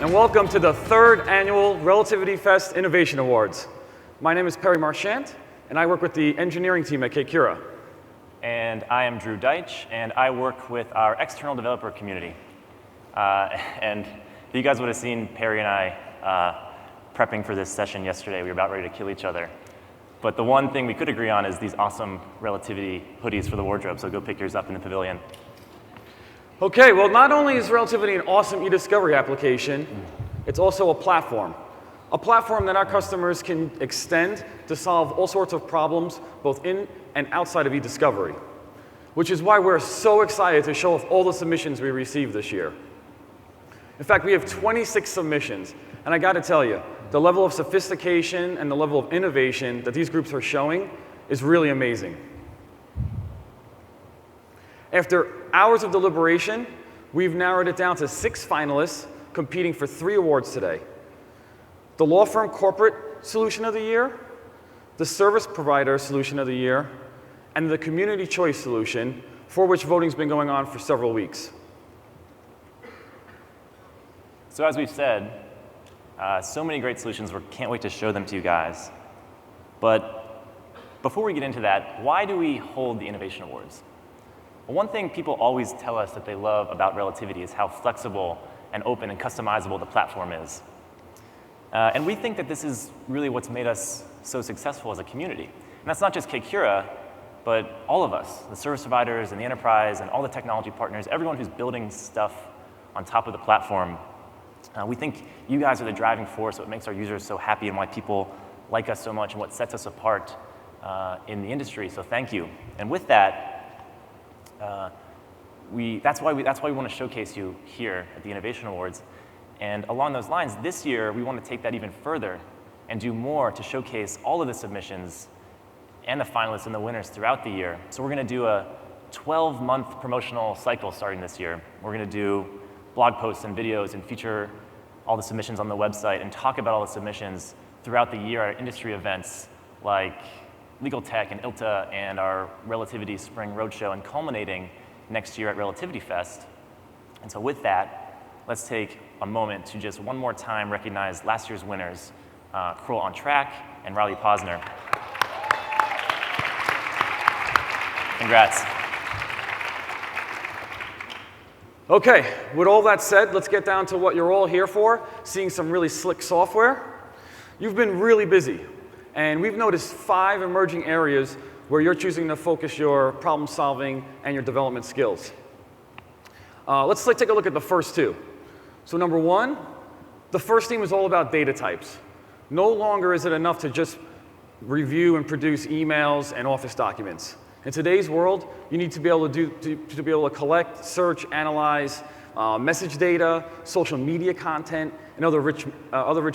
and welcome to the third annual Relativity Fest Innovation Awards. My name is Perry Marchant, and I work with the engineering team at Kcura. And I am Drew Deitch, and I work with our external developer community. And you guys would have seen Perry and I prepping for this session yesterday. We were about ready to kill each other. But the one thing we could agree on is these awesome Relativity hoodies for the wardrobe, so go pick yours up in the pavilion. Okay, well, not only is Relativity an awesome e-discovery application, it's also a platform that our customers can extend to solve all sorts of problems, both in and outside of e-discovery, which is why we're so excited to show off all the submissions we received this year. In fact, we have 26 submissions, and I got to tell you, the level of sophistication and the level of innovation that these groups are showing is really amazing. After hours of deliberation, we've narrowed it down to 6 finalists competing for 3 awards today. The Law Firm Corporate Solution of the Year, the Service Provider Solution of the Year, and the Community Choice Solution, for which voting's been going on for several weeks. So as we've said, so many great solutions, we can't wait to show them to you guys. But before we get into that, why do we hold the Innovation Awards? Well, one thing people always tell us that they love about Relativity is how flexible and open and customizable the platform is. And we think that this is really what's made us so successful as a community. And that's not just Kcura, but all of us, the service providers and the enterprise and all the technology partners, everyone who's building stuff on top of the platform. We think you guys are the driving force, what makes our users so happy and why people like us so much and what sets us apart in the industry. So thank you. And with that, that's why we want to showcase you here at the Innovation Awards. And along those lines, this year, we want to take that even further and do more to showcase all of the submissions and the finalists and the winners throughout the year. So we're going to do a 12-month promotional cycle starting this year. We're going to do blog posts and videos and feature all the submissions on the website and talk about all the submissions throughout the year at industry events like Legal Tech and ILTA and our Relativity Spring Roadshow, and culminating next year at Relativity Fest. And so with that, let's take a moment to just one more time recognize last year's winners, Kroll on Track and Riley Posner. Congrats. Okay, with all that said, let's get down to what you're all here for, seeing some really slick software. You've been really busy, and we've noticed 5 emerging areas where you're choosing to focus your problem solving and your development skills. Let's take a look at the first 2. So number 1, the first theme is all about data types. No longer is it enough to just review and produce emails and Office documents. In today's world, you need to be able to collect, search, analyze message data, social media content, and other rich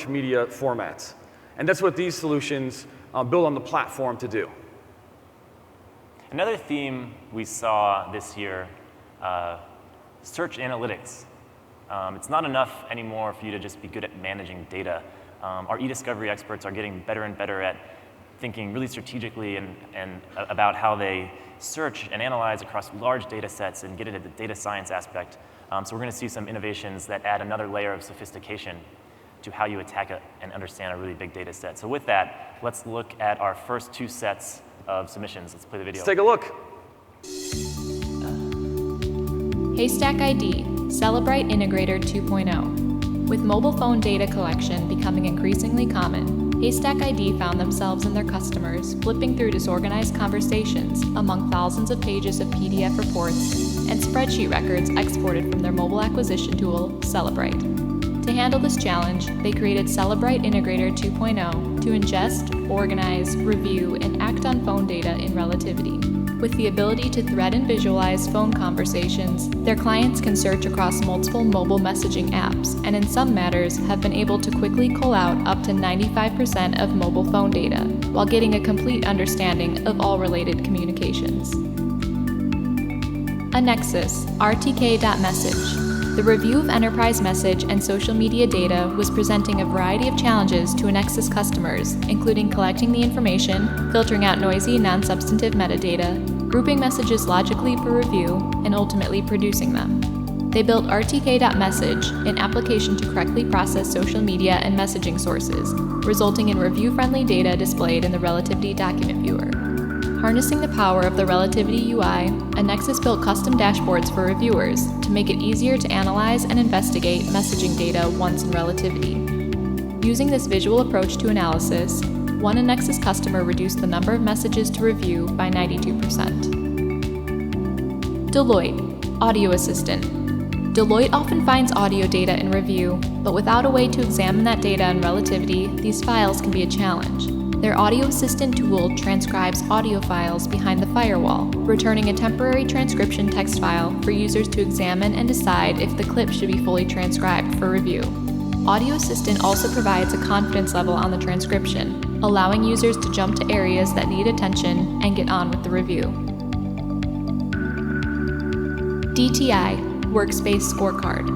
media formats. And that's what these solutions build on the platform to do. Another theme we saw this year, search analytics. It's not enough anymore for you to just be good at managing data. Our e-discovery experts are getting better and better at thinking really strategically and about how they search and analyze across large data sets and get into the data science aspect. So we're going to see some innovations that add another layer of sophistication to how you attack and understand a really big data set. So with that, let's look at our first 2 sets of submissions. Let's play the video. Let's take a look. Haystack ID, Celebrite Integrator 2.0. With mobile phone data collection becoming increasingly common, Haystack ID found themselves and their customers flipping through disorganized conversations among thousands of pages of PDF reports and spreadsheet records exported from their mobile acquisition tool, Celebrite. To handle this challenge, they created Celebrite Integrator 2.0 to ingest, organize, review, and act on phone data in Relativity. With the ability to thread and visualize phone conversations, their clients can search across multiple mobile messaging apps, and in some matters have been able to quickly cull out up to 95% of mobile phone data, while getting a complete understanding of all related communications. Annexus, RTK.message. The review of enterprise message and social media data was presenting a variety of challenges to Annexus customers, including collecting the information, filtering out noisy, non-substantive metadata, grouping messages logically for review, and ultimately producing them. They built RTK.message, an application to correctly process social media and messaging sources, resulting in review-friendly data displayed in the Relativity document viewer. Harnessing the power of the Relativity UI, Annexus built custom dashboards for reviewers to make it easier to analyze and investigate messaging data once in Relativity. Using this visual approach to analysis, one Annexus customer reduced the number of messages to review by 92%. Deloitte, Audio Assistant. Deloitte often finds audio data in review, but without a way to examine that data in Relativity, these files can be a challenge. Their Audio Assistant tool transcribes audio files behind the firewall, returning a temporary transcription text file for users to examine and decide if the clip should be fully transcribed for review. Audio Assistant also provides a confidence level on the transcription, allowing users to jump to areas that need attention and get on with the review. Dti Workspace Scorecard.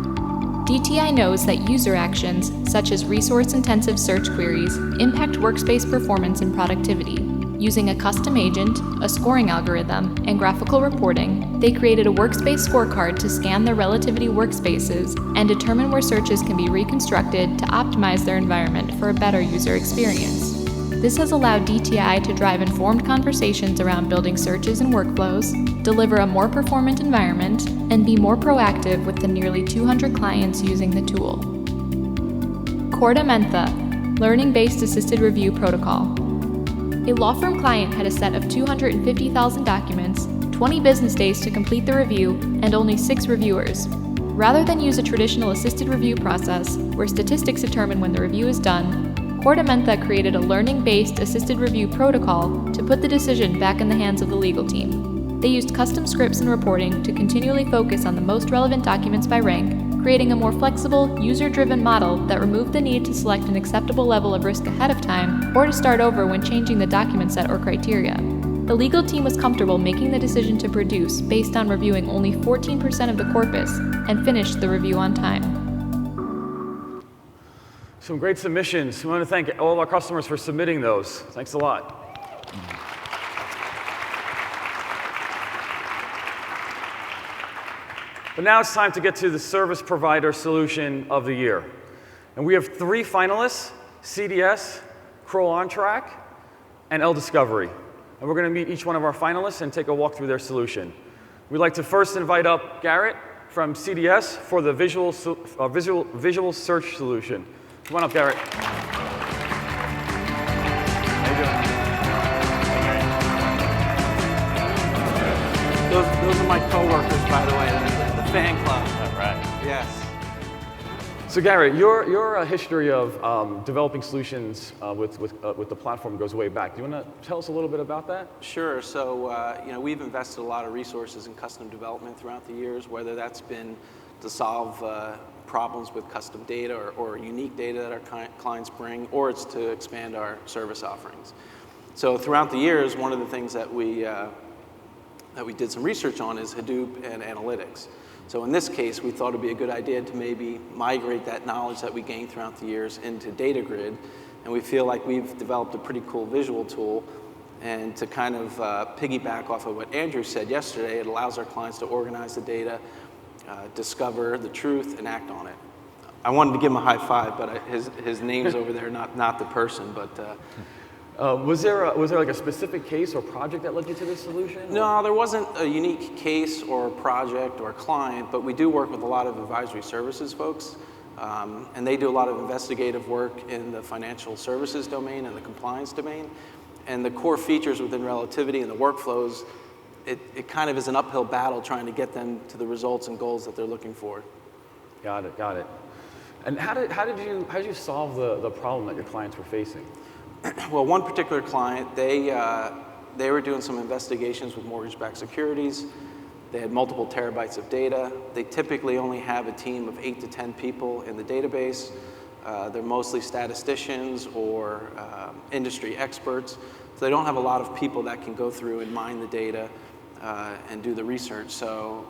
Dti knows that user actions, such as resource-intensive search queries, impact workspace performance and productivity. Using a custom agent, a scoring algorithm, and graphical reporting, they created a workspace scorecard to scan their Relativity workspaces and determine where searches can be reconstructed to optimize their environment for a better user experience. This has allowed Dti to drive informed conversations around building searches and workflows, deliver a more performant environment, and be more proactive with the nearly 200 clients using the tool. Corda-Mentha, Learning-Based Assisted Review Protocol. A law firm client had a set of 250,000 documents, 20 business days to complete the review, and only 6 reviewers. Rather than use a traditional assisted review process, where statistics determine when the review is done, Corda-Mentha created a learning-based assisted review protocol to put the decision back in the hands of the legal team. They used custom scripts and reporting to continually focus on the most relevant documents by rank, creating a more flexible, user-driven model that removed the need to select an acceptable level of risk ahead of time or to start over when changing the document set or criteria. The legal team was comfortable making the decision to produce based on reviewing only 14% of the corpus and finished the review on time. Some great submissions. We want to thank all of our customers for submitting those. Thanks a lot. But now it's time to get to the service provider solution of the year. And we have 3 finalists, CDS, Kroll OnTrack, and Discovery. And we're going to meet each one of our finalists and take a walk through their solution. We'd like to first invite up Garrett from CDS for the visual search solution. Come on up, Garrett. How you doing? Those are my coworkers, by the way, the fan club. All right. Yes. So Garrett, your history of developing solutions with the platform goes way back. Do you want to tell us a little bit about that? Sure. So we've invested a lot of resources in custom development throughout the years, whether that's been to solve problems with custom data or unique data that our clients bring, or it's to expand our service offerings. So throughout the years, one of the things that we did some research on is Hadoop and analytics. So in this case, we thought it'd be a good idea to maybe migrate that knowledge that we gained throughout the years into DataGrid, and we feel like we've developed a pretty cool visual tool. And to kind of piggyback off of what Andrew said yesterday, it allows our clients to organize the data, discover the truth, and act on it. I wanted to give him a high five, but his name's over there, not the person. But was there like a specific case or project that led you to this solution? No, there wasn't a unique case or project or client, but we do work with a lot of advisory services folks, and they do a lot of investigative work in the financial services domain and the compliance domain. And the core features within Relativity and the workflows, it kind of is an uphill battle trying to get them to the results and goals that they're looking for. Got it. And how did you solve the problem that your clients were facing? Well, one particular client, they were doing some investigations with mortgage-backed securities. They had multiple terabytes of data. They typically only have a team of 8 to 10 people in the database. They're mostly statisticians or industry experts. So they don't have a lot of people that can go through and mine the data and do the research. So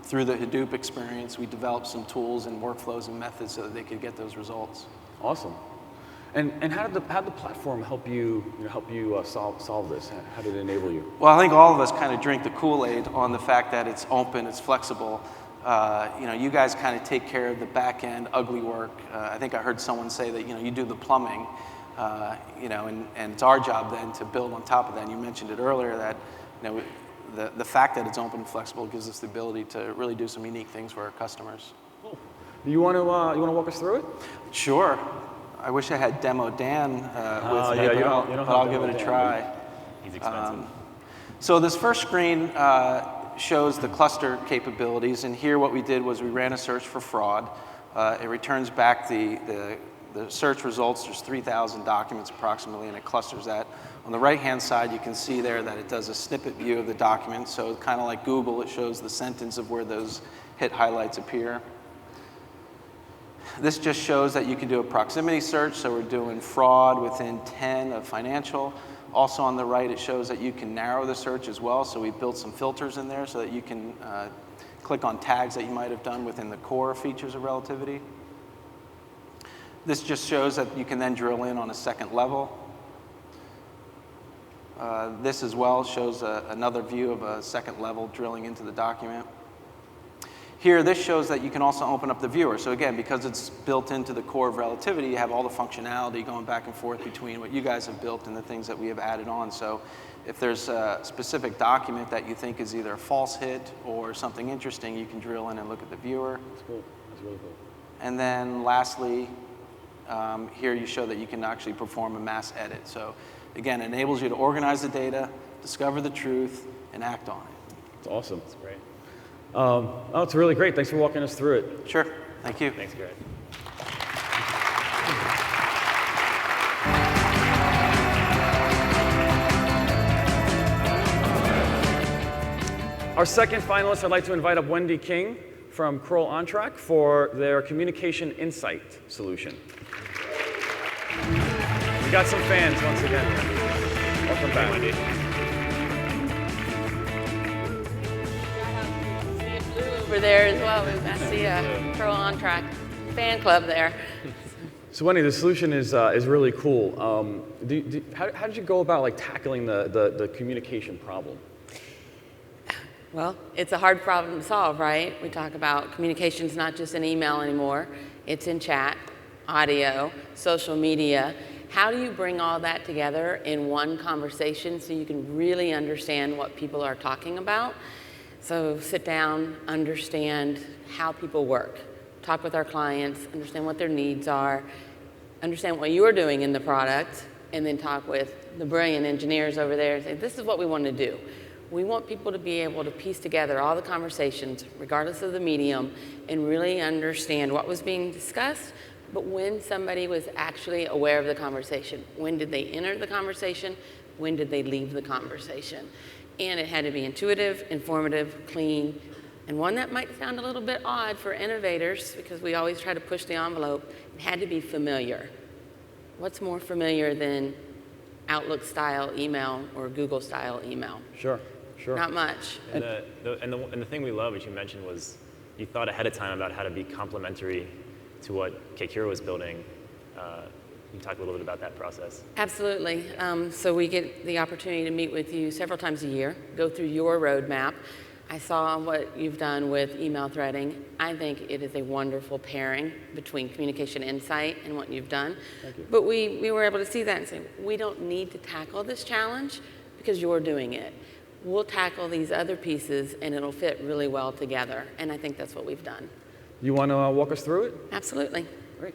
through the Hadoop experience, we developed some tools and workflows and methods so that they could get those results. Awesome. And how did the platform help you solve this? How did it enable you? Well, I think all of us kind of drink the Kool-Aid on the fact that it's open, it's flexible. you guys kind of take care of the back end ugly work. I think I heard someone say that you do the plumbing, and it's our job then to build on top of that. And you mentioned it earlier that the fact that it's open and flexible gives us the ability to really do some unique things for our customers. Cool. You want to walk us through it? Sure. I wish I had Demo Dan with me, but I'll give it a try. He's expensive. So this first screen shows the cluster capabilities, and here what we did was we ran a search for fraud. It returns back the search results. There's 3,000 documents approximately, and it clusters that. On the right-hand side, you can see there that it does a snippet view of the document. So kind of like Google, it shows the sentence of where those hit highlights appear. This just shows that you can do a proximity search. So we're doing fraud within 10 of financial. Also on the right, it shows that you can narrow the search as well. So we built some filters in there so that you can click on tags that you might have done within the core features of Relativity. This just shows that you can then drill in on a second level. This as well shows another view of a second level drilling into the document. Here, this shows that you can also open up the viewer. So again, because it's built into the core of Relativity, you have all the functionality going back and forth between what you guys have built and the things that we have added on. So if there's a specific document that you think is either a false hit or something interesting, you can drill in and look at the viewer. That's cool. That's really cool. And then lastly, here you show that you can actually perform a mass edit. So again, it enables you to organize the data, discover the truth, and act on it. It's awesome. That's great. It's really great. Thanks for walking us through it. Sure. Thank you. Thanks, Garrett. Our second finalist, I'd like to invite up Wendy King from Kroll OnTrack for their Communication Insight solution. We got some fans once again. Welcome back, Wendy. Over there as well. We've got the Kroll OnTrack fan club there. So Wendy, the solution is really cool. How did you go about tackling the communication problem? Well, it's a hard problem to solve, right? We talk about communication's not just in email anymore. It's in chat, audio, social media. How do you bring all that together in one conversation so you can really understand what people are talking about? So sit down, understand how people work, talk with our clients, understand what their needs are, understand what you're doing in the product, and then talk with the brilliant engineers over there and say, this is what we want to do. We want people to be able to piece together all the conversations, regardless of the medium, and really understand what was being discussed, but when somebody was actually aware of the conversation. When did they enter the conversation? When did they leave the conversation? And it had to be intuitive, informative, clean, and one that might sound a little bit odd for innovators, because we always try to push the envelope, it had to be familiar. What's more familiar than Outlook-style email or Google-style email? Sure. Not much. And the thing we love, which you mentioned, was you thought ahead of time about how to be complementary to what Kekira was building. Can you talk a little bit about that process? Absolutely. So we get the opportunity to meet with you several times a year, go through your roadmap. I saw what you've done with email threading. I think it is a wonderful pairing between Communication Insight and what you've done. Thank you. But we were able to see that and say, we don't need to tackle this challenge because you're doing it. We'll tackle these other pieces and it'll fit really well together. And I think that's what we've done. You want to walk us through it? Absolutely. Great.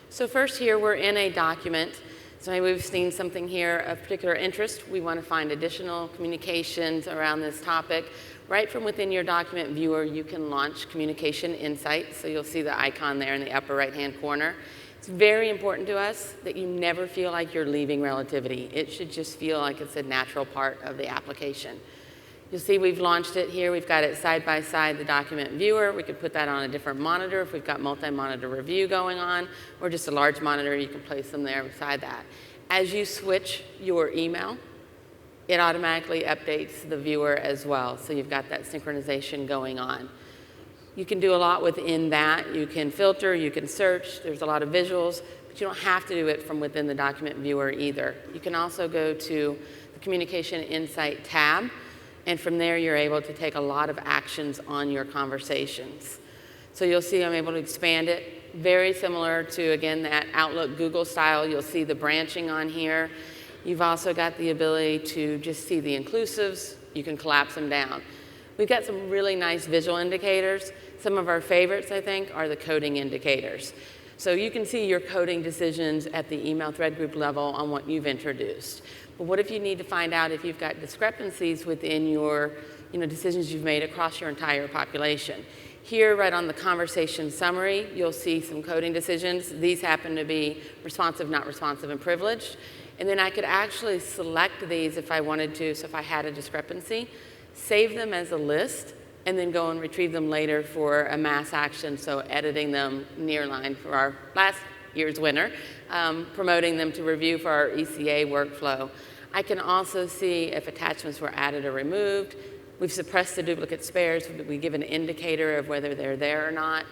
So first here, we're in a document. So maybe we've seen something here of particular interest. We want to find additional communications around this topic. Right from within your document viewer, you can launch Communication Insight. So you'll see the icon there in the upper right-hand corner. It's very important to us that you never feel like you're leaving Relativity. It should just feel like it's a natural part of the application. You'll see we've launched it here. We've got it side by side, the document viewer. We could put that on a different monitor if we've got multi-monitor review going on, or just a large monitor, you can place them there beside that. As you switch your email, it automatically updates the viewer as well. So you've got that synchronization going on. You can do a lot within that. You can filter, you can search. There's a lot of visuals, but you don't have to do it from within the document viewer either. You can also go to the Communication Insight tab. And from there, you're able to take a lot of actions on your conversations. So you'll see I'm able to expand it. Very similar to, again, that Outlook Google style. You'll see the branching on here. You've also got the ability to just see the inclusives. You can collapse them down. We've got some really nice visual indicators. Some of our favorites, I think, are the coding indicators. So you can see your coding decisions at the email thread group level on what you've introduced. But what if you need to find out if you've got discrepancies within your decisions you've made across your entire population? Here, right on the conversation summary, you'll see some coding decisions. These happen to be responsive, not responsive, and privileged. And then I could actually select these if I wanted to. So if I had a discrepancy, save them as a list, and then go and retrieve them later for a mass action, so editing them nearline for our last year's winner, promoting them to review for our ECA workflow. I can also see if attachments were added or removed. We've suppressed the duplicate spares. We give an indicator of whether they're there or not.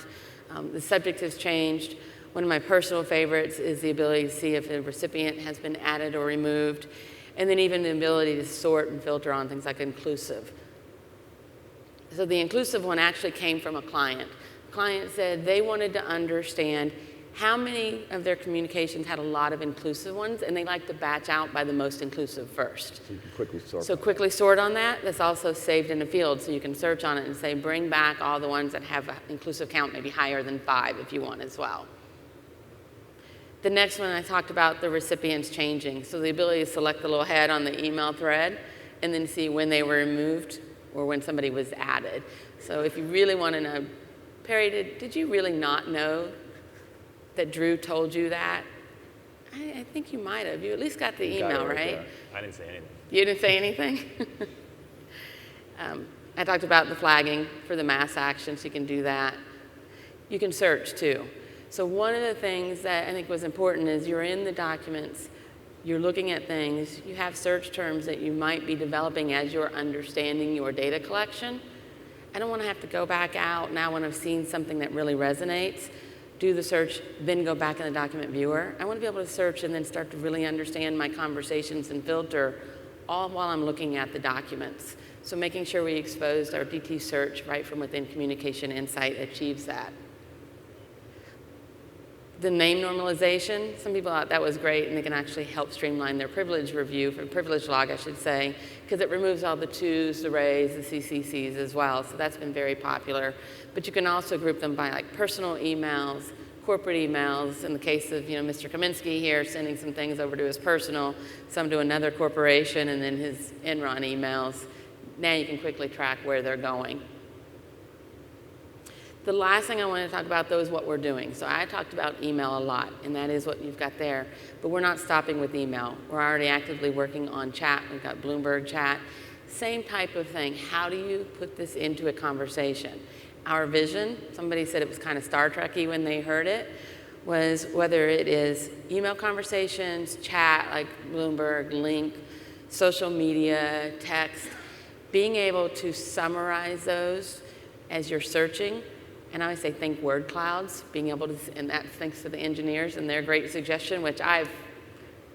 The subject has changed. One of my personal favorites is the ability to see if a recipient has been added or removed, and then even the ability to sort and filter on things like inclusive. So the inclusive one actually came from a client. The client said they wanted to understand how many of their communications had a lot of inclusive ones, and they like to batch out by the most inclusive first. So you can quickly sort. So quickly sort on that. That's also saved in a field, so you can search on it and say, bring back all the ones that have an inclusive count, maybe higher than 5 if you want as well. The next one I talked about, the recipients changing. So the ability to select the little head on the email thread and then see when they were removed or when somebody was added. So if you really want to know, Perry, did you really not know that Drew told you that? I think you might have. You at least got the email, right? I didn't say anything. You didn't say anything? I talked about the flagging for the mass action, so you can do that. You can search too. So one of the things that I think was important is you're in the documents, you're looking at things, you have search terms that you might be developing as you're understanding your data collection. I don't want to have to go back out now when I've seen something that really resonates, do the search, then go back in the document viewer. I want to be able to search and then start to really understand my conversations and filter all while I'm looking at the documents. So making sure we exposed our DT search right from within Communication Insight achieves that. The name normalization, some people thought that was great, and they can actually help streamline their privilege review, for privilege log, I should say, because it removes all the twos, the rays, the CCCs as well. So that's been very popular. But you can also group them by like personal emails, corporate emails. In the case of Mr. Kaminsky here, sending some things over to his personal, some to another corporation, and then his Enron emails. Now you can quickly track where they're going. The last thing I want to talk about, though, is what we're doing. So I talked about email a lot, and that is what you've got there. But we're not stopping with email. We're already actively working on chat. We've got Bloomberg chat. Same type of thing. How do you put this into a conversation? Our vision, somebody said it was kind of Star Trek-y when they heard it, was whether it is email conversations, chat like Bloomberg, Link, social media, text, being able to summarize those as you're searching. And I always say think word clouds, being able to, and that's thanks to the engineers and their great suggestion, which I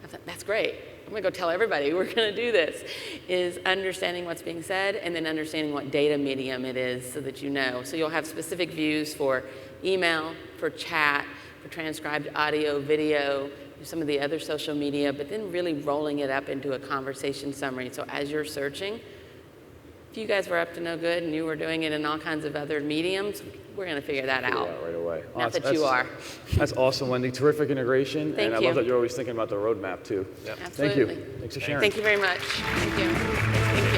thought, that's great. I'm gonna go tell everybody we're gonna do this, is understanding what's being said and then understanding what data medium it is so that you know. So you'll have specific views for email, for chat, for transcribed audio, video, some of the other social media, but then really rolling it up into a conversation summary. So as you're searching, if you guys were up to no good and you were doing it in all kinds of other mediums, we're going to figure that out. Right away. Not that you are. That's awesome, Wendy. Terrific integration. Thank and I you. love that you're always thinking about the roadmap, too. Yep. Absolutely. Thank you. Thanks for sharing. Thank you very much. Thank you. Thank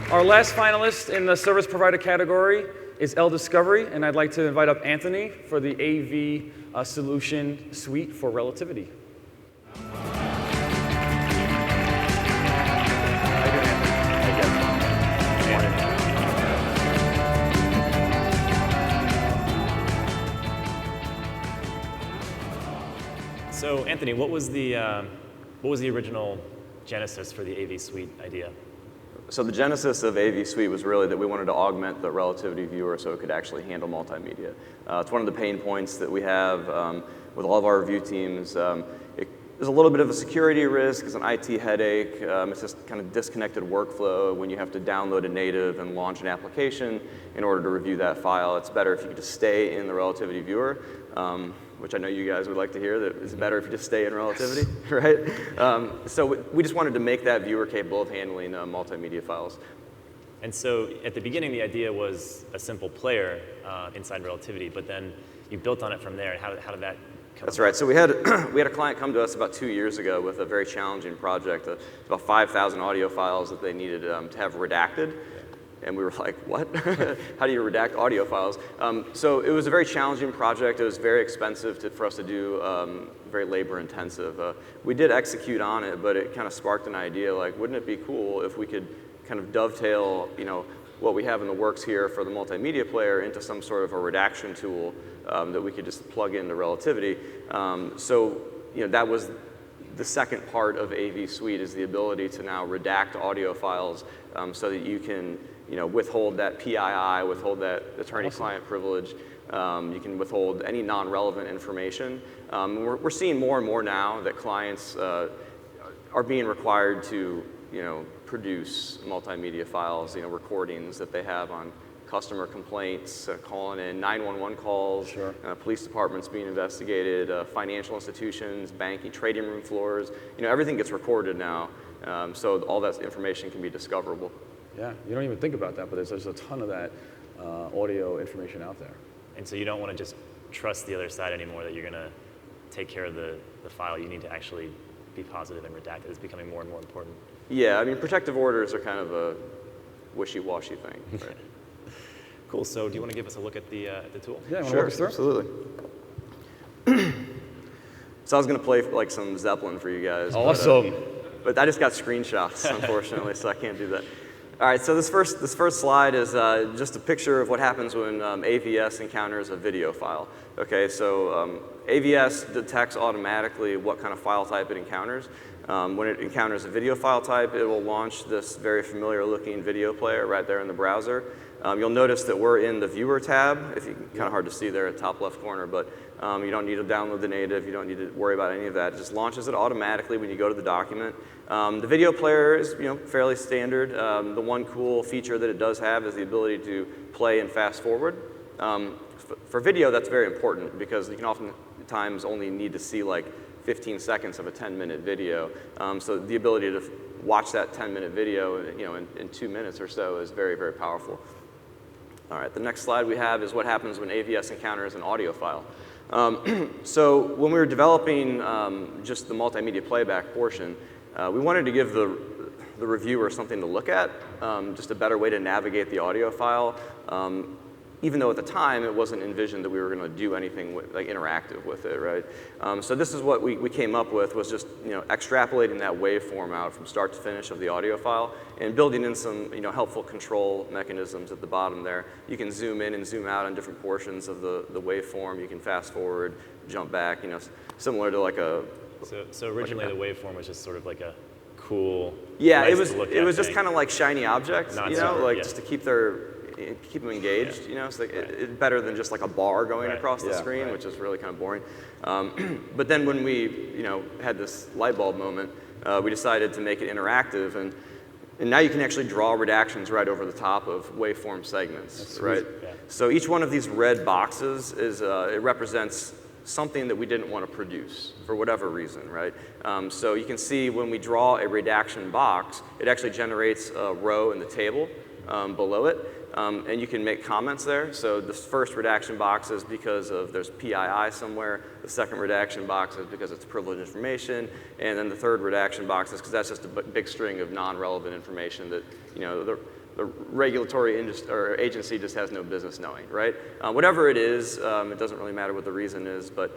you. Our last finalist in the service provider category is L Discovery, and I'd like to invite up Anthony for the AV solution suite for Relativity. So Anthony, what was the original genesis for the AV Suite idea? So the genesis of AV Suite was really that we wanted to augment the Relativity viewer so it could actually handle multimedia. It's one of the pain points that we have with all of our review teams. There's a little bit of a security risk, it's an IT headache, it's just kind of disconnected workflow when you have to download a native and launch an application in order to review that file. It's better if you could just stay in the Relativity viewer, which I know you guys would like to hear, that it's better if you just stay in Relativity, right? So we just wanted to make that viewer capable of handling multimedia files. And so at the beginning, the idea was a simple player inside Relativity, but then you built on it from there. How did that come That's about? right. So we had a client come to us about 2 years ago with a very challenging project, about 5,000 audio files that they needed to have redacted. And we were like, what? How do you redact audio files? So it was a very challenging project. It was very expensive for us to do, very labor intensive. We did execute on it, but it kind of sparked an idea like, wouldn't it be cool if we could kind of dovetail, what we have in the works here for the multimedia player into some sort of a redaction tool that we could just plug into Relativity. So that was the second part of AV Suite, is the ability to now redact audio files so that you can withhold that PII, withhold that attorney-client privilege. You can withhold any non-relevant information. We're seeing more and more now that clients are being required to produce multimedia files, recordings that they have on customer complaints, calling in 911 calls, Sure. Police departments being investigated, financial institutions, banking, trading room floors. Everything gets recorded now, so all that information can be discoverable. Yeah, you don't even think about that, but there's a ton of that audio information out there. And so you don't want to just trust the other side anymore, that you're going to take care of the file. You need to actually be positive and redact it. It's becoming more and more important. Yeah, I mean, protective orders are kind of a wishy-washy thing. Right? Cool. So do you want to give us a look at the tool? Yeah, you want to Sure, walk us through? absolutely. So I was going to play like some Zeppelin for you guys. Awesome. But I just got screenshots, unfortunately, so I can't do that. All right, so this first slide is just a picture of what happens when AVS encounters a video file. Okay, so AVS detects automatically what kind of file type it encounters. When it encounters a video file type, it will launch this very familiar looking video player right there in the browser. You'll notice that we're in the Viewer tab. Kind of hard to see there at the top left corner, but you don't need to download the native. You don't need to worry about any of that. It just launches it automatically when you go to the document. The video player is fairly standard. The one cool feature that it does have is the ability to play and fast forward. For video, that's very important because you can oftentimes only need to see like 15 seconds of a 10-minute video. So the ability to watch that 10-minute video in 2 minutes or so is very, very powerful. All right, the next slide we have is what happens when AVS encounters an audio file. So when we were developing just the multimedia playback portion, we wanted to give the reviewer something to look at, just a better way to navigate the audio file, even though at the time it wasn't envisioned that we were going to do anything like interactive with it, right? So this is what we came up with, was just extrapolating that waveform out from start to finish of the audio file and building in some helpful control mechanisms at the bottom there. You can zoom in and zoom out on different portions of the waveform. You can fast forward, jump back, similar to like a. So originally the waveform was just sort of like a cool. Yeah, nice it was just kind of like shiny objects, just to keep them engaged, so it's better than just like a bar going across the screen, which is really kind of boring. But then when we, had this light bulb moment, we decided to make it interactive, and now you can actually draw redactions right over the top of waveform segments, right? Yeah. So each one of these red boxes is it represents something that we didn't want to produce for whatever reason, right? So you can see when we draw a redaction box, it actually generates a row in the table below it. And you can make comments there. So the first redaction box is because there's PII somewhere. The second redaction box is because it's privileged information. And then the third redaction box is because that's just a big string of non-relevant information that the regulatory agency just has no business knowing, right? Whatever it is, it doesn't really matter what the reason is, but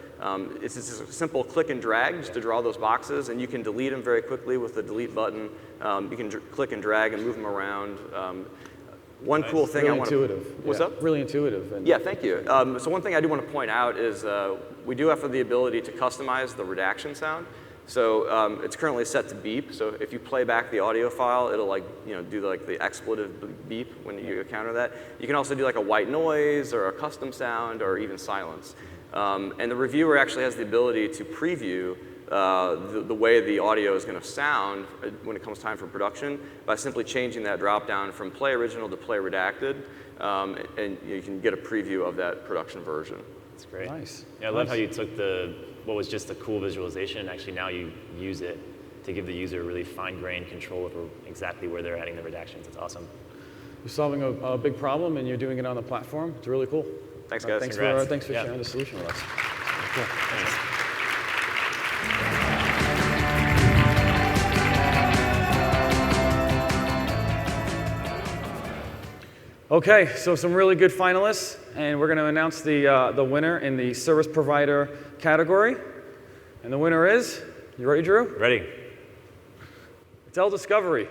it's just a simple click and drag just to draw those boxes, and you can delete them very quickly with the delete button. You can click and drag and move them around. One cool thing really I want to... intuitive. What's up? Really intuitive. And yeah, thank you. So one thing I do want to point out is we do have the ability to customize the redaction sound. So it's currently set to beep. So if you play back the audio file, it'll do the expletive beep when you encounter that. You can also do like a white noise or a custom sound or even silence. And the reviewer actually has the ability to preview the way the audio is going to sound when it comes time for production by simply changing that drop down from play original to play redacted, and you can get a preview of that production version. That's great. Nice. Yeah, I love how you took what was just a cool visualization, and actually now you use it to give the user really fine-grained control over exactly where they're adding the redactions. It's awesome. You're solving a big problem and you're doing it on the platform. It's really cool. Thanks, guys. Thanks for sharing the solution with us. Cool. Thanks. Okay, so some really good finalists, and we're going to announce the winner in the service provider category. And the winner is, you ready, Drew? Ready. It's Discovery,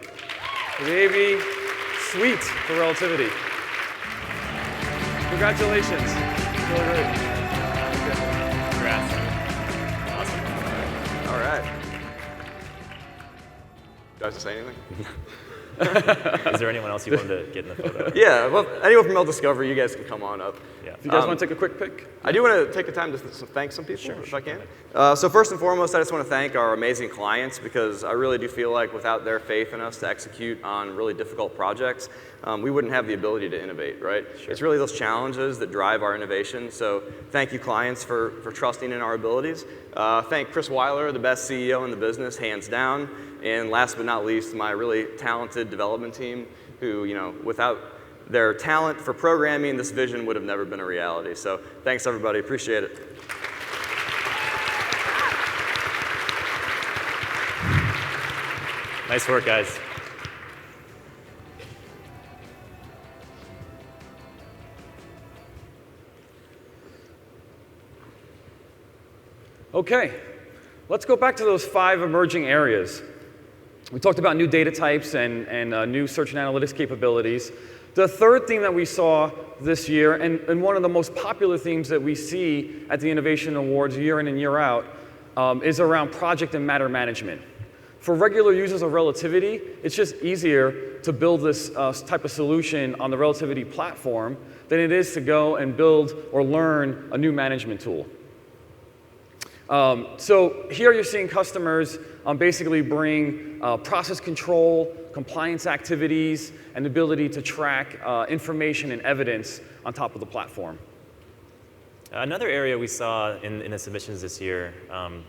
the AV suite for Relativity. Congratulations. Really great. Congrats. Awesome. All right. Do I have to say anything? Is there anyone else you wanted to get in the photo? Yeah, well, anyone from Discovery, you guys can come on up. Yeah. If you guys want to take a quick pic? I do want to take the time to thank some people, if I can. So first and foremost, I just want to thank our amazing clients, because I really do feel like without their faith in us to execute on really difficult projects, we wouldn't have the ability to innovate, right? Sure. It's really those challenges that drive our innovation. So thank you, clients, for trusting in our abilities. Thank Chris Weiler, the best CEO in the business, hands down. And last but not least, my really talented development team, who, without their talent for programming, this vision would have never been a reality. So thanks, everybody. Appreciate it. Nice work, guys. Okay, let's go back to those 5 emerging areas. We talked about new data types and new search and analytics capabilities. The third theme that we saw this year, and one of the most popular themes that we see at the Innovation Awards year in and year out, is around project and matter management. For regular users of Relativity, it's just easier to build this type of solution on the Relativity platform than it is to go and build or learn a new management tool. So here you're seeing customers basically bring process control, compliance activities, and the ability to track information and evidence on top of the platform. Another area we saw in the submissions this year,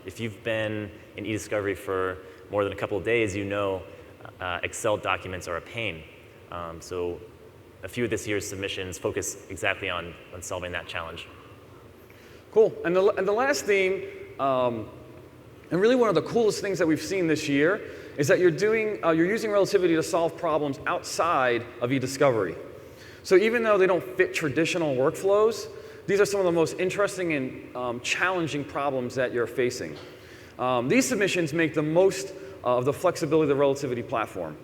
if you've been in eDiscovery for more than a couple of days, you know Excel documents are a pain. So a few of this year's submissions focus exactly on solving that challenge. Cool. And the last theme, and really one of the coolest things that we've seen this year, is that you're using Relativity to solve problems outside of eDiscovery. So even though they don't fit traditional workflows, these are some of the most interesting and challenging problems that you're facing. These submissions make the most of the flexibility of the Relativity platform.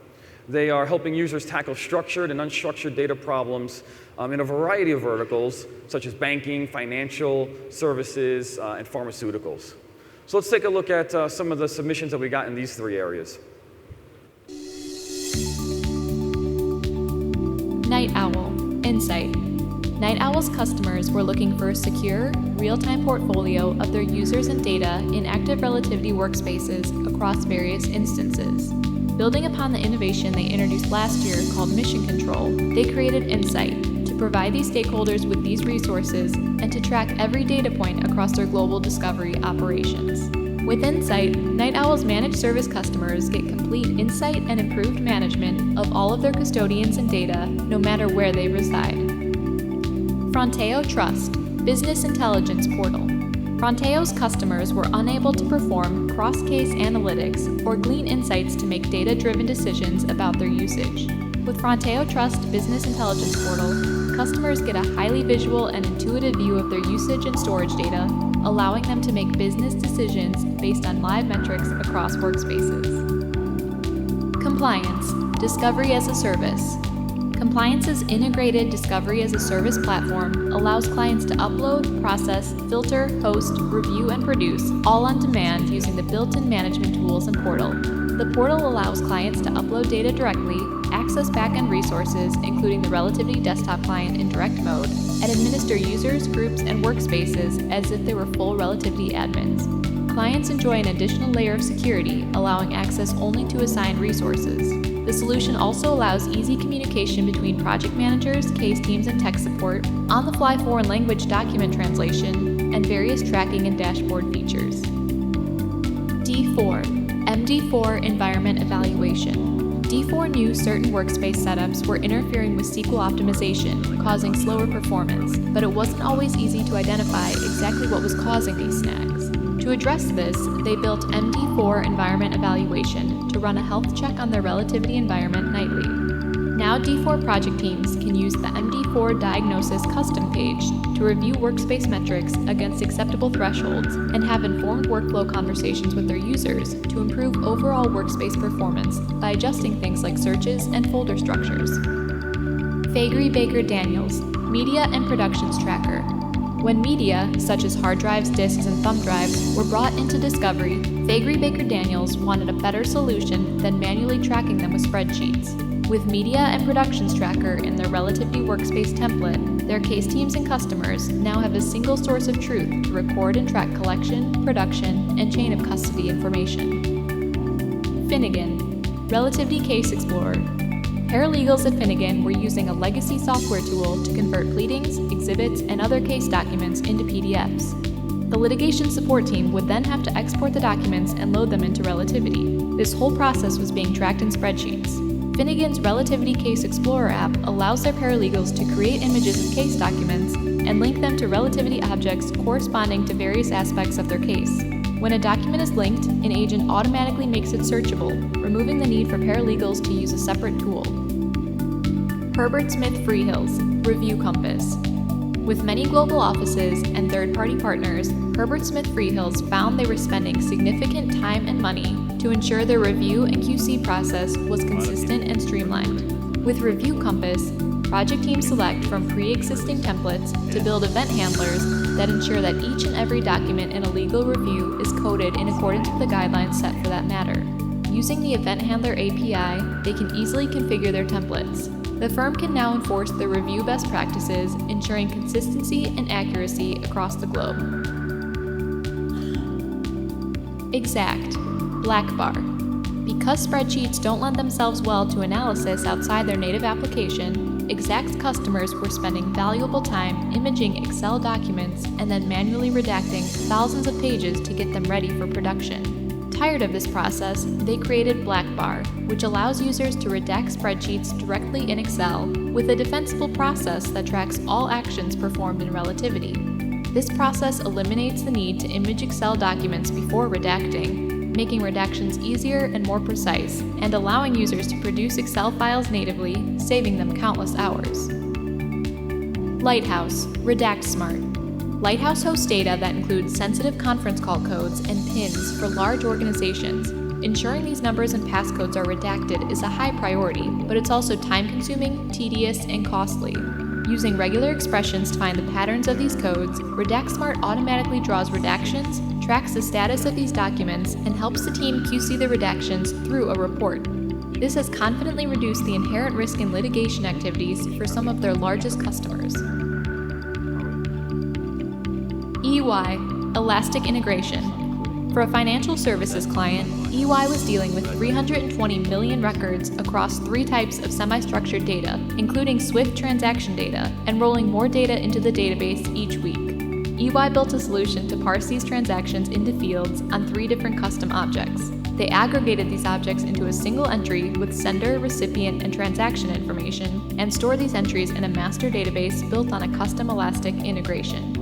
They are helping users tackle structured and unstructured data problems in a variety of verticals, such as banking, financial services, and pharmaceuticals. So let's take a look at some of the submissions that we got in these 3 areas. Night Owl, Insight. Night Owl's customers were looking for a secure, real-time portfolio of their users and data in active Relativity workspaces across various instances. Building upon the innovation they introduced last year called Mission Control, they created Insight to provide these stakeholders with these resources and to track every data point across their global discovery operations. With Insight, Night Owl's managed service customers get complete insight and improved management of all of their custodians and data, no matter where they reside. Fronteo Trust, Business Intelligence Portal. Fronteo's customers were unable to perform cross-case analytics or glean insights to make data-driven decisions about their usage. With Fronteo Trust Business Intelligence Portal, customers get a highly visual and intuitive view of their usage and storage data, allowing them to make business decisions based on live metrics across workspaces. Compliance, Discovery as a Service. Compliance's integrated Discovery as a Service platform allows clients to upload, process, filter, host, review, and produce, all on demand using the built-in management tools and portal. The portal allows clients to upload data directly, access backend resources, including the Relativity desktop client in direct mode, and administer users, groups, and workspaces as if they were full Relativity admins. clients enjoy an additional layer of security, allowing access only to assigned resources. The solution also allows easy communication between project managers, case teams, and tech support, on-the-fly foreign language document translation, and various tracking and dashboard features. D4, MD4 Environment Evaluation. D4 knew certain workspace setups were interfering with SQL optimization, causing slower performance, but it wasn't always easy to identify exactly what was causing these snags. To address this, they built MD4 Environment Evaluation to run a health check on their Relativity environment nightly. Now D4 project teams can use the MD4 Diagnosis custom page to review workspace metrics against acceptable thresholds and have informed workflow conversations with their users to improve overall workspace performance by adjusting things like searches and folder structures. Faegre Baker Daniels, Media and Productions Tracker. When media, such as hard drives, disks, and thumb drives, were brought into Discovery, Faegre Baker Daniels wanted a better solution than manually tracking them with spreadsheets. With Media and Productions Tracker in their Relativity Workspace template, their case teams and customers now have a single source of truth to record and track collection, production, and chain of custody information. Finnegan, Relativity Case Explorer. Paralegals at Finnegan were using a legacy software tool to convert pleadings, exhibits, and other case documents into PDFs. The litigation support team would then have to export the documents and load them into Relativity. This whole process was being tracked in spreadsheets. Finnegan's Relativity Case Explorer app allows their paralegals to create images of case documents and link them to Relativity objects corresponding to various aspects of their case. When a document is linked, an agent automatically makes it searchable, removing the need for paralegals to use a separate tool. Herbert Smith Freehills, Review Compass. With many global offices and third-party partners, Herbert Smith Freehills found they were spending significant time and money to ensure their review and QC process was consistent and streamlined. With Review Compass, project teams select from pre-existing templates to build event handlers that ensure that each and every document in a legal review is coded in accordance with the guidelines set for that matter. Using the Event Handler API, they can easily configure their templates. The firm can now enforce their review best practices, ensuring consistency and accuracy across the globe. Exact, Blackbar. Because spreadsheets don't lend themselves well to analysis outside their native application, Exact's customers were spending valuable time imaging Excel documents and then manually redacting thousands of pages to get them ready for production. Tired of this process, they created Blackbar, which allows users to redact spreadsheets directly in Excel with a defensible process that tracks all actions performed in Relativity. This process eliminates the need to image Excel documents before redacting, making redactions easier and more precise, and allowing users to produce Excel files natively, saving them countless hours. Lighthouse, Redact Smart. Lighthouse hosts data that includes sensitive conference call codes and PINs for large organizations. Ensuring these numbers and passcodes are redacted is a high priority, but it's also time-consuming, tedious, and costly. Using regular expressions to find the patterns of these codes, RedactSmart automatically draws redactions, tracks the status of these documents, and helps the team QC the redactions through a report. This has confidently reduced the inherent risk in litigation activities for some of their largest customers. EY, Elastic Integration. For a financial services client, EY was dealing with 320 million records across 3 types of semi-structured data, including Swift transaction data, and rolling more data into the database each week. EY built a solution to parse these transactions into fields on 3 different custom objects. They aggregated these objects into a single entry with sender, recipient, and transaction information, and store these entries in a master database built on a custom Elastic integration.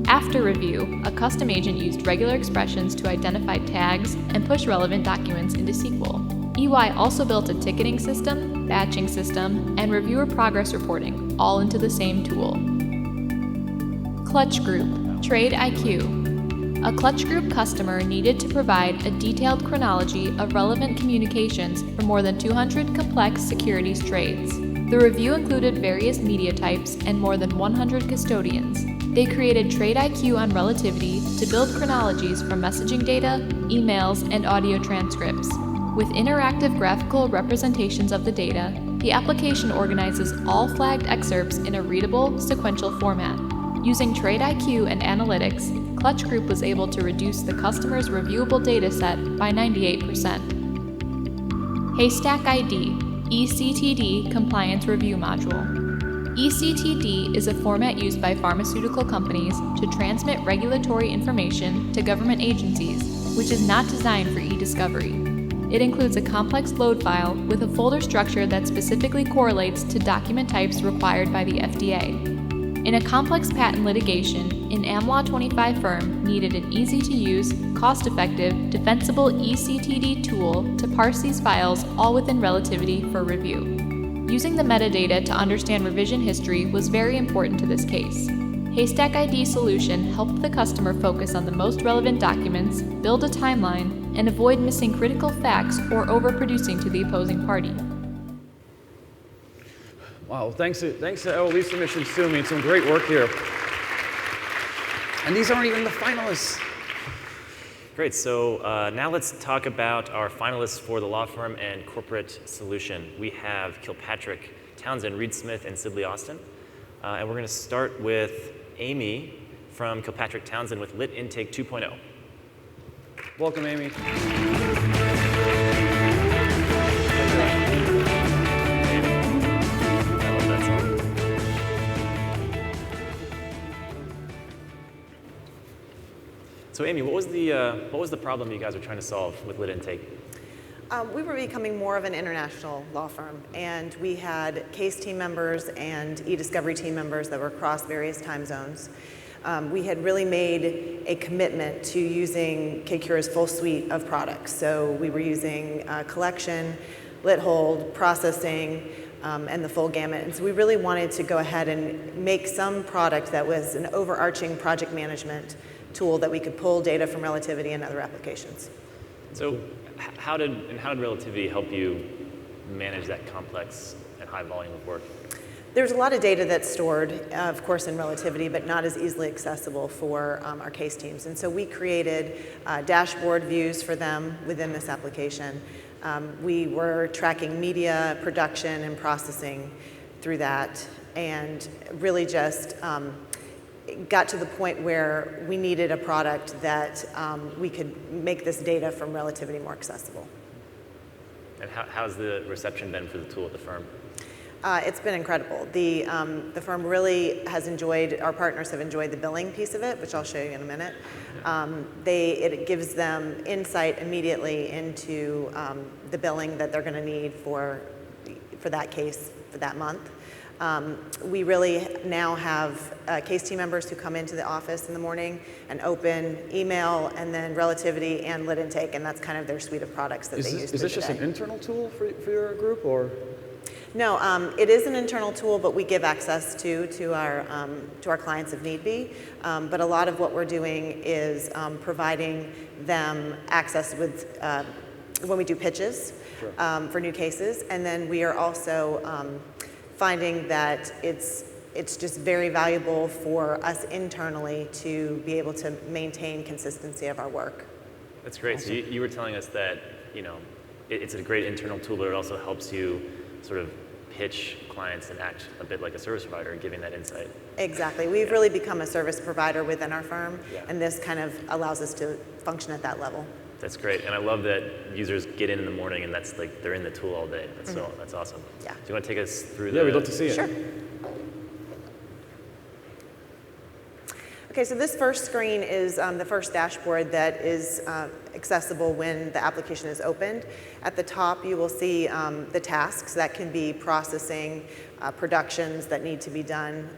After review, a custom agent used regular expressions to identify tags and push relevant documents into SQL. EY also built a ticketing system, batching system, and reviewer progress reporting, all into the same tool. Clutch Group, Trade IQ. A Clutch Group customer needed to provide a detailed chronology of relevant communications for more than 200 complex securities trades. The review included various media types and more than 100 custodians. They created Trade IQ on Relativity to build chronologies from messaging data, emails, and audio transcripts. With interactive graphical representations of the data, the application organizes all flagged excerpts in a readable, sequential format. Using Trade IQ and analytics, Clutch Group was able to reduce the customer's reviewable data set by 98%. Haystack ID, ECTD Compliance Review Module. ECTD is a format used by pharmaceutical companies to transmit regulatory information to government agencies, which is not designed for e-discovery. It includes a complex load file with a folder structure that specifically correlates to document types required by the FDA. In a complex patent litigation, an AmLaw 25 firm needed an easy-to-use, cost-effective, defensible ECTD tool to parse these files all within Relativity for review. Using the metadata to understand revision history was very important to this case. Haystack ID solution helped the customer focus on the most relevant documents, build a timeline, and avoid missing critical facts or overproducing to the opposing party. Wow, thanks to LOE submissions too. I mean, some great work here. And these aren't even the finalists. Great, so now let's talk about our finalists for the law firm and corporate solution. We have Kilpatrick Townsend, Reed Smith, and Sibley Austin. And we're going to start with Amy from Kilpatrick Townsend with Lit Intake 2.0. Welcome, Amy. So Amy, what was the problem you guys were trying to solve with Lit Intake? We were becoming more of an international law firm, and we had case team members and e-discovery team members that were across various time zones. We had really made a commitment to using K-Cura's full suite of products. So we were using collection, lit hold, processing, and the full gamut. And so we really wanted to go ahead and make some product that was an overarching project management tool that we could pull data from Relativity and other applications. So how did Relativity help you manage that complex and high volume of work? There's a lot of data that's stored, of course, in Relativity, but not as easily accessible for our case teams. And so we created dashboard views for them within this application. We were tracking media production and processing through that, and really just got to the point where we needed a product that we could make this data from Relativity more accessible. And how's the reception been for the tool at the firm? It's been incredible. The firm really has enjoyed, our partners have enjoyed the billing piece of it, which I'll show you in a minute. It gives them insight immediately into the billing that they're going to need for that case for that month. We really now have case team members who come into the office in the morning and open email and then Relativity and Lit Intake, and that's kind of their suite of products that they use. Is this just an internal tool for your group, or? No, it is an internal tool, but we give access to our clients if need be. But a lot of what we're doing is providing them access with when we do pitches for new cases, and then we are also finding that it's just very valuable for us internally to be able to maintain consistency of our work. That's great. So you were telling us that it's a great internal tool, but it also helps you sort of pitch clients and act a bit like a service provider, giving that insight. Exactly. We've really become a service provider within our firm, and this kind of allows us to function at that level. That's great, and I love that users get in the morning and that's like they're in the tool all day. That's that's awesome. Yeah. Do you want to take us through Yeah, we'd love to see it. Sure. Okay, so this first screen is the first dashboard that is accessible when the application is opened. At the top, you will see the tasks that can be processing, productions that need to be done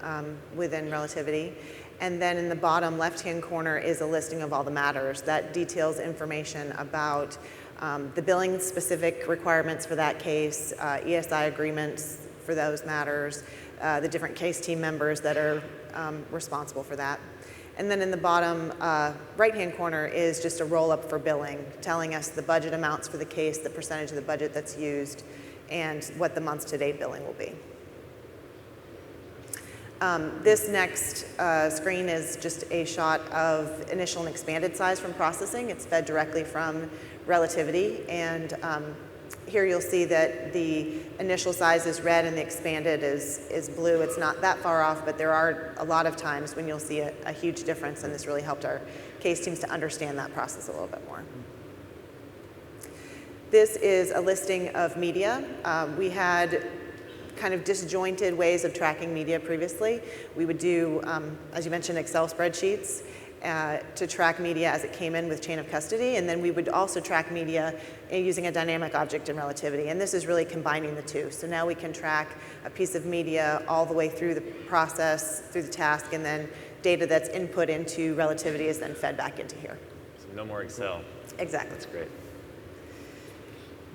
within Relativity. And then in the bottom left-hand corner is a listing of all the matters that details information about the billing specific requirements for that case, ESI agreements for those matters, the different case team members that are responsible for that. And then in the bottom right-hand corner is just a roll-up for billing, telling us the budget amounts for the case, the percentage of the budget that's used, and what the months-to-date billing will be. This next screen is just a shot of initial and expanded size from processing. It's fed directly from Relativity, and Here you'll see that the initial size is red and the expanded is blue. It's not that far off, but there are a lot of times when you'll see a huge difference, and this really helped our case teams to understand that process a little bit more. This is a listing of media. We had kind of disjointed ways of tracking media previously. We would do, as you mentioned, Excel spreadsheets to track media as it came in with chain of custody, and then we would also track media using a dynamic object in Relativity, and this is really combining the two. So now we can track a piece of media all the way through the process, through the task, and then data that's input into Relativity is then fed back into here. So no more Excel. Exactly. That's great.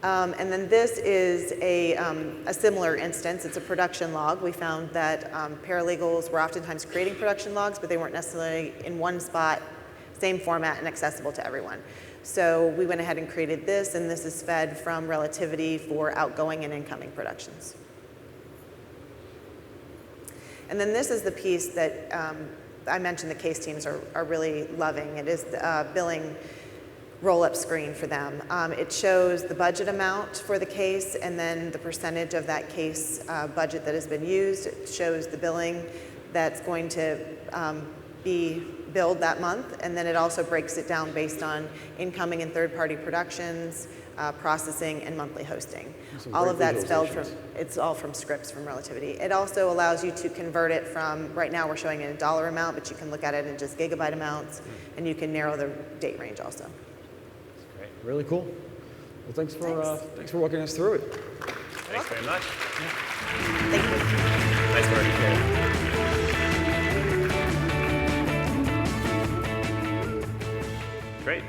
And then this is a similar instance. It's a production log. We found that paralegals were oftentimes creating production logs, but they weren't necessarily in one spot, same format, and accessible to everyone. So we went ahead and created this, and this is fed from Relativity for outgoing and incoming productions. And then this is the piece that I mentioned the case teams are really loving. It is the billing roll-up screen for them. It shows the budget amount for the case and then the percentage of that case budget that has been used. It shows the billing that's going to be billed that month, and then it also breaks it down based on incoming and third-party productions, processing, and monthly hosting. All of that's spelled from, it's all from scripts from Relativity. It also allows you to convert it from, right now we're showing it in dollar amount, but you can look at it in just gigabyte amounts, and you can narrow the date range also. Really cool. Well, thanks for walking us through it. Thanks very much. Thank you. Nice work. Great.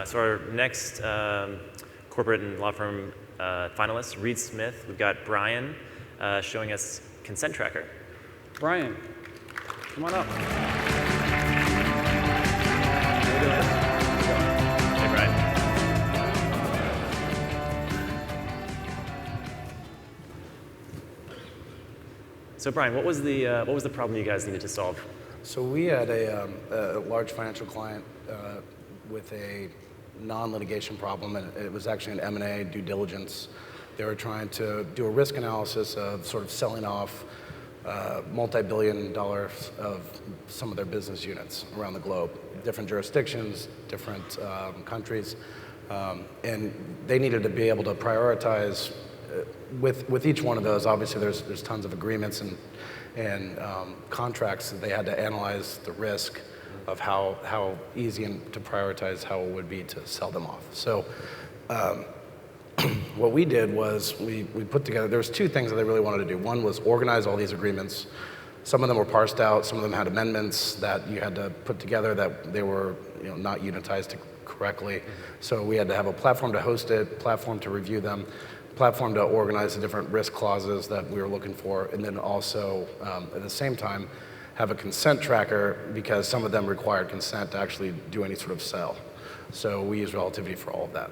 So our next corporate and law firm finalists, Reed Smith. We've got Brian showing us Consent Tracker. Brian, come on up. Hey, Brian. So Brian, what was the problem you guys needed to solve? So we had a large financial client with a non-litigation problem, and it was actually an M&A due diligence. They were trying to do a risk analysis of sort of selling off multi-billion dollars of some of their business units around the globe, different jurisdictions, different countries, and they needed to be able to prioritize with each one of those. Obviously, there's tons of agreements and contracts that they had to analyze the risk of how easy and to prioritize how it would be to sell them off. So what we did was we put together, there was two things that they really wanted to do. One was organize all these agreements. Some of them were parsed out, some of them had amendments that you had to put together that they were not unitized correctly. So we had to have a platform to host it, platform to review them, platform to organize the different risk clauses that we were looking for, and then also at the same time have a consent tracker because some of them required consent to actually do any sort of sell. So we use Relativity for all of that.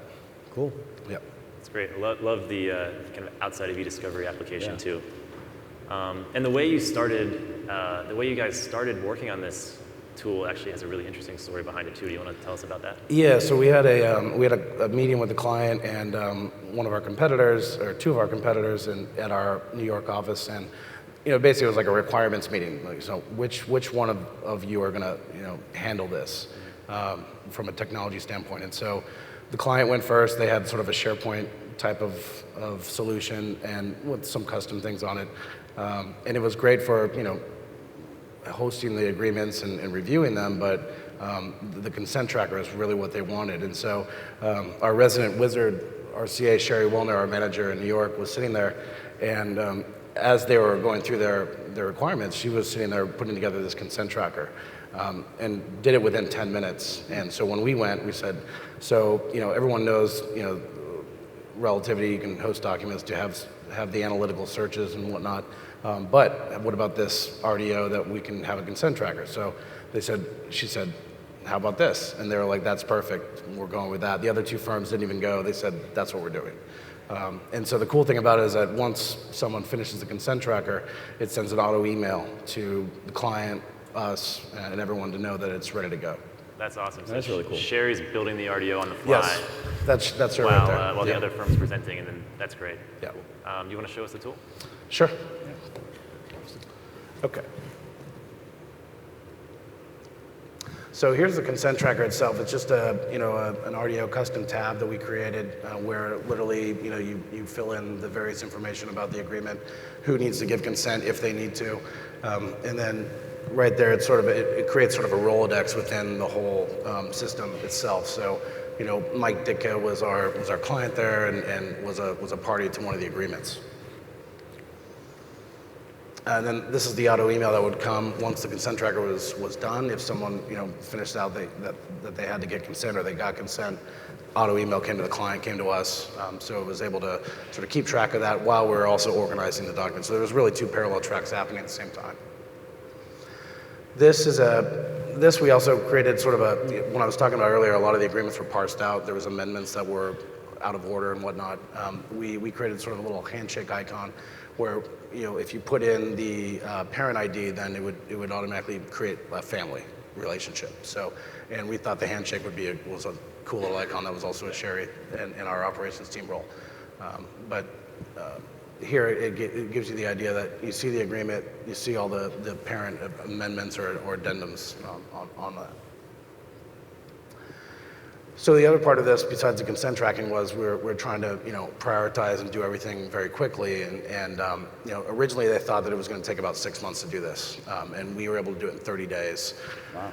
Cool. Yep. That's great. I love the kind of outside of e-discovery application too. And the way you guys started working on this tool actually has a really interesting story behind it too. Do you want to tell us about that? Yeah, so we had a meeting with the client and one of our competitors, or two of our competitors, at our New York office, and basically it was like a requirements meeting. Like, so which one of you are going to handle this from a technology standpoint? And so the client went first. They had sort of a SharePoint type of solution and with some custom things on it, and it was great for hosting the agreements and reviewing them, but the consent tracker is really what they wanted. And so our resident wizard, our CA, Sherry Wilner, our manager in New York, was sitting there, and as they were going through their requirements, she was sitting there putting together this consent tracker, and did it within 10 minutes. And so when we went, we said, so everyone knows Relativity, you can host documents to have the analytical searches and whatnot. But what about this RDO that we can have a consent tracker? So she said, how about this? And they were like, that's perfect, we're going with that. The other two firms didn't even go. They said, that's what we're doing. And so the cool thing about it is that once someone finishes the consent tracker, it sends an auto email to the client, us, and everyone to know that it's ready to go. That's awesome. So That's really cool. Sherry's building the RDO on the fly. Yes, that's her right there. While the other firm's presenting, and then that's great. Yeah. Do you want to show us the tool? Sure. Okay. So here's the consent tracker itself. It's just an RDO custom tab that we created where literally, you fill in the various information about the agreement, who needs to give consent if they need to, and then right there, it creates sort of a Rolodex within the whole system itself. So, Mike Ditka was our client there and was a party to one of the agreements. And then this is the auto email that would come once the consent tracker was done. If someone finished out that they had to get consent or they got consent, auto email came to the client, came to us. So it was able to sort of keep track of that while we were also organizing the documents. So there was really two parallel tracks happening at the same time. This we also created sort of when I was talking about earlier, a lot of the agreements were parsed out. There was amendments that were out of order and whatnot. We created sort of a little handshake icon where if you put in the parent ID, then it would automatically create a family relationship. So, and we thought the handshake was a cool little icon that was also a Sherry in our operations team role. Here it gives you the idea that you see the agreement, you see all the parent amendments or addendums on that. So the other part of this, besides the consent tracking, was we're trying to prioritize and do everything very quickly. And originally they thought that it was going to take about 6 months to do this, and we were able to do it in 30 days. Wow.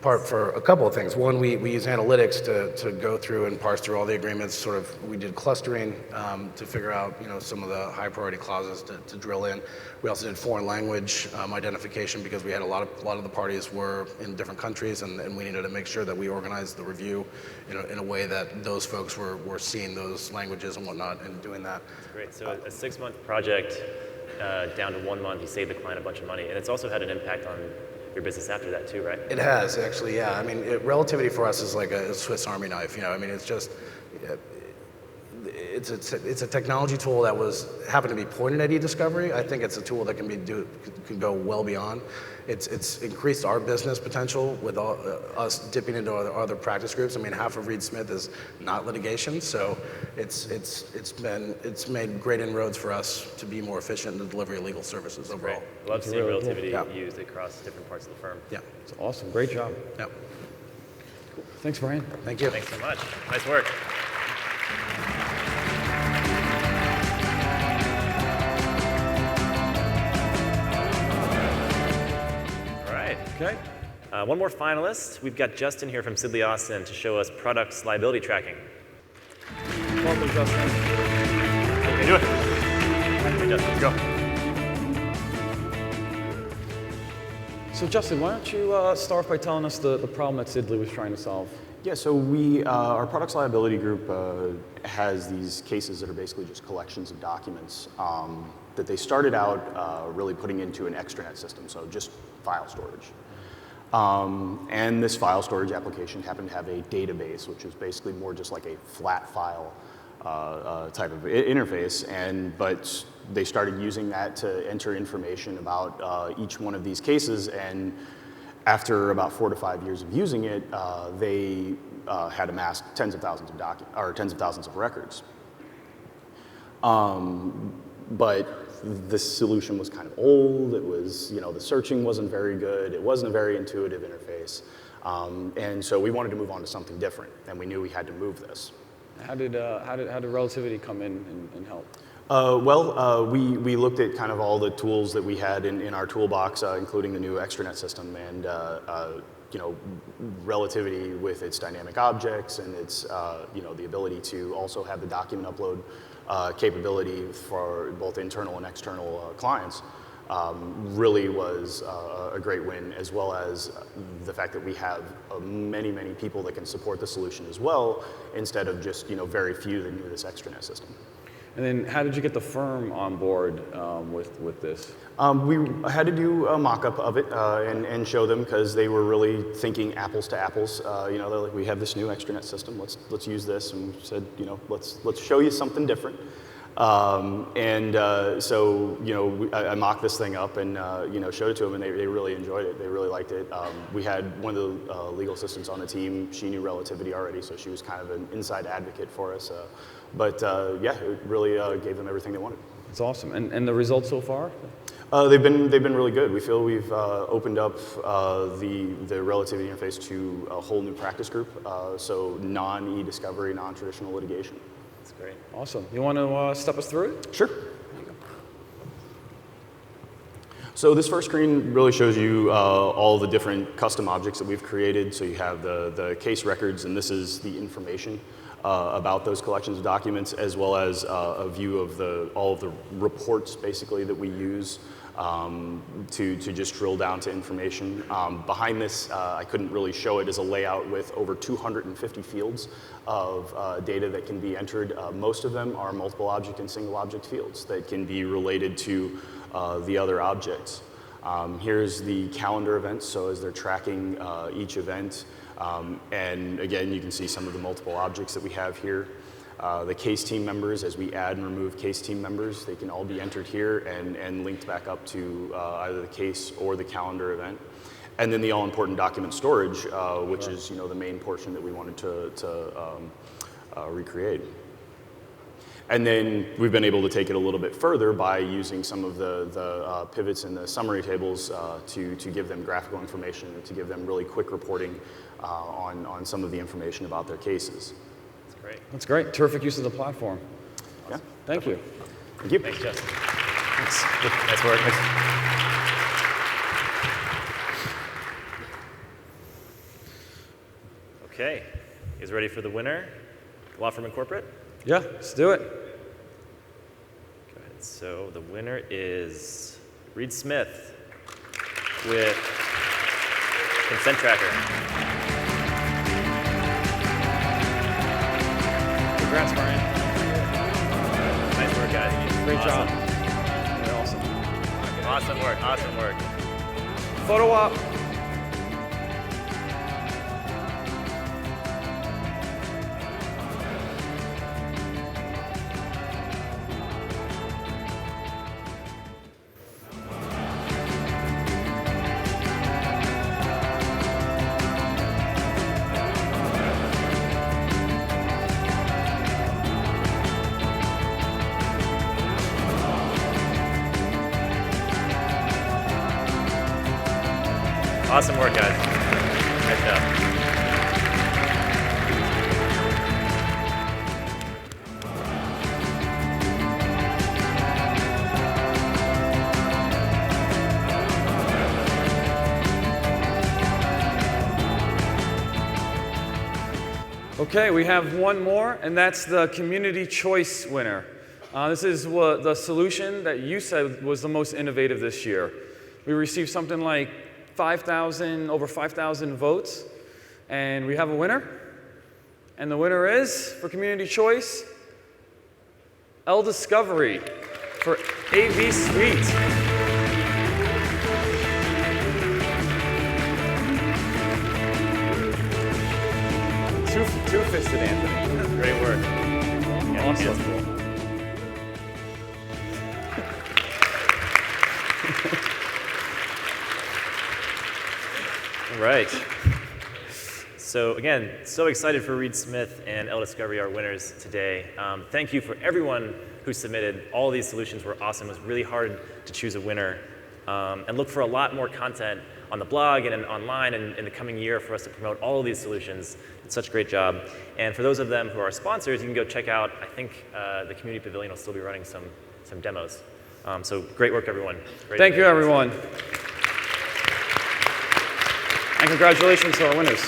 Part for a couple of things. One, we use analytics to go through and parse through all the agreements. We did clustering to figure out some of the high priority clauses to drill in. We also did foreign language identification because we had a lot of the parties were in different countries, and we needed to make sure that we organized the review in a way that those folks were seeing those languages and whatnot and doing that. That's great. So a 6-month project down to 1 month, you saved the client a bunch of money, and it's also had an impact on your business after that too, right? It has, actually, yeah. I mean, Relativity for us is like a Swiss Army knife. I mean, it's just, it's a technology tool that happened to be pointed at e-discovery. I think it's a tool that can go well beyond. It's increased our business potential with us dipping into other practice groups. I mean, half of Reed Smith is not litigation, so it's made great inroads for us to be more efficient in the delivery of legal services overall. Great. Love seeing Relativity used across different parts of the firm. Yeah, it's awesome. Great job. Yeah. Cool. Thanks, Brian. Thank you. Thanks so much. Nice work. Okay. One more finalist. We've got Justin here from Sidley Austin to show us products liability tracking. Welcome, Justin. Okay, do it. Okay, Justin, go. So Justin, why don't you start by telling us the problem that Sidley was trying to solve? Yeah, so our products liability group has these cases that are basically just collections of documents that they started out really putting into an extranet system, so just file storage. And this file storage application happened to have a database, which is basically more just like a flat file type of interface, but they started using that to enter information about each one of these cases, and after about 4 to 5 years of using it, they had amassed tens of thousands of records. But the solution was kind of old. It was, the searching wasn't very good. It wasn't a very intuitive interface. And so we wanted to move on to something different, and we knew we had to move this. How did Relativity come in and help? We looked at kind of all the tools that we had in our toolbox, including the new extranet system, and Relativity with its dynamic objects and its the ability to also have the document upload capability for both internal and external clients really was a great win, as well as the fact that we have many people that can support the solution as well, instead of just very few that knew this extranet system. And then how did you get the firm on board with this? We had to do a mock-up of it and show them, because they were really thinking apples to apples. They're like, we have this new extranet system, let's use this, and we said, let's show you something different. So, I mocked this thing up and, showed it to them, and they really enjoyed it. They really liked it. We had one of the legal assistants on the team. She knew Relativity already, so she was kind of an inside advocate for us. Yeah, it really gave them everything they wanted. It's awesome. And the results so far? They've been really good. We feel we've opened up the Relativity interface to a whole new practice group. So non-e-discovery, non-traditional litigation. That's great. Awesome. You want to step us through it? Sure. So this first screen really shows you all the different custom objects that we've created. So you have the case records, and this is the information about those collections of documents, as well as a view of all of the reports, basically, that we use to just drill down to information. Behind this, I couldn't really show it as a layout with over 250 fields of data that can be entered. Most of them are multiple object and single object fields that can be related to the other objects. Here's the calendar events, so as they're tracking each event. And again, you can see some of the multiple objects that we have here. The case team members, as we add and remove case team members, they can all be entered here and linked back up to either the case or the calendar event. And then the all-important document storage, which is the main portion that we wanted to recreate. And then we've been able to take it a little bit further by using some of the pivots in the summary tables to give them graphical information and to give them really quick reporting on some of the information about their cases. That's great. That's great. Terrific use of the platform. Yeah. Thank you. Thank you. Thanks, Justin. Thanks. Nice work. Okay. You guys ready for the winner? Law Firm and Corporate? Yeah, let's do it. Go ahead. So the winner is Reed Smith with Consent Tracker. Congrats, Brian. Nice work, guys. Great Awesome. job. You're awesome. Awesome work. Awesome work. Photo op. Awesome work, guys. Nice job. Okay, we have one more, and that's the Community Choice winner. This is the solution that you said was the most innovative this year. We received something like over 5,000 votes, and we have a winner. And the winner is, for Community Choice, Discovery for AV Suite. Two-fisted Anthony. Great work. Yeah, Awesome. All right. So again, so excited for Reed Smith and Discovery, our winners today. Thank you for everyone who submitted. All these solutions were awesome. It was really hard to choose a winner. And look for a lot more content on the blog and online in the coming year for us to promote all of these solutions. It's such a great job. And for those of them who are sponsors, you can go check out, I think the Community Pavilion will still be running some demos. So great work, everyone. Thank you, everyone. And congratulations to our winners.